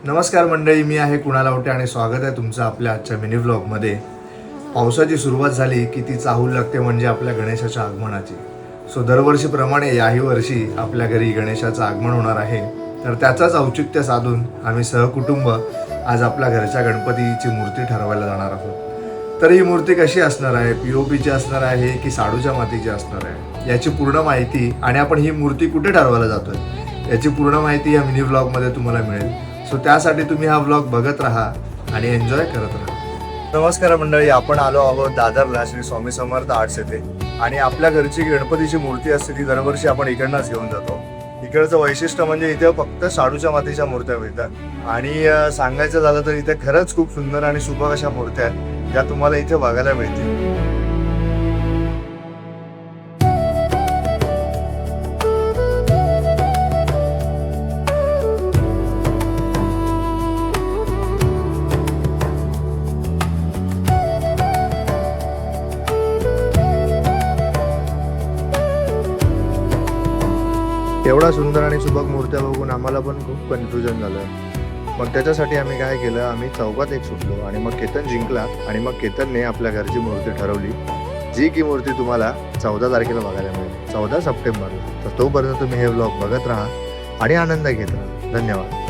नमस्कार मंडळी, मी आहे कुणाल आवटे आणि स्वागत आहे तुमचं आपल्या आजच्या मिनी व्लॉगमध्ये. पावसाची सुरुवात झाली की ती चाहूल लागते म्हणजे आपल्या गणेशाच्या आगमनाची. सो दरवर्षीप्रमाणे याही वर्षी आपल्या घरी गणेशाचं आगमन होणार आहे. तर त्याचाच औचित्य साधून आम्ही सहकुटुंब आज आपल्या घरच्या गणपतीची मूर्ती ठरवायला जाणार आहोत. तर ही मूर्ती कशी असणार आहे, POPची असणार आहे की शाडूच्या मातीची असणार आहे, याची पूर्ण माहिती आणि आपण ही मूर्ती कुठे ठरवायला जातोय याची पूर्ण माहिती या मिनी व्लॉगमध्ये तुम्हाला मिळेल. सो त्यासाठी तुम्ही हा व्लॉग बघत राहा आणि एन्जॉय करत राहा. नमस्कार मंडळी, आपण आलो आहोत दादरला श्री स्वामी समर्थ आर्ट्स येथे. आणि आपल्या घरची गणपतीची मूर्ती असते ती दरवर्षी आपण इकडनंच घेऊन जातो. इकडचं वैशिष्ट्य म्हणजे इथे फक्त शाडूच्या मातीच्या मूर्त्या मिळतात आणि सांगायचं झालं तर इथे खरंच खूप सुंदर आणि सुबक अशा मूर्त्या आहेत ज्या तुम्हाला इथे बघायला मिळतील. एवढा सुंदर आणि सुबक मूर्त्या बघून आम्हाला पण खूप कन्फ्युजन झालं. मग त्याच्यासाठी आम्ही काय केलं, आम्ही चौकात एक सुटलो आणि मग केतन जिंकला आणि मग केतनने आपल्या घरची मूर्ती ठरवली, जी की मूर्ती तुम्हाला 14 तारखेला बघायला मिळेल, 14 सप्टेंबरला. तर तोपर्यंत तुम्ही हे व्लॉग बघत राहा आणि आनंद घेत राहा. धन्यवाद.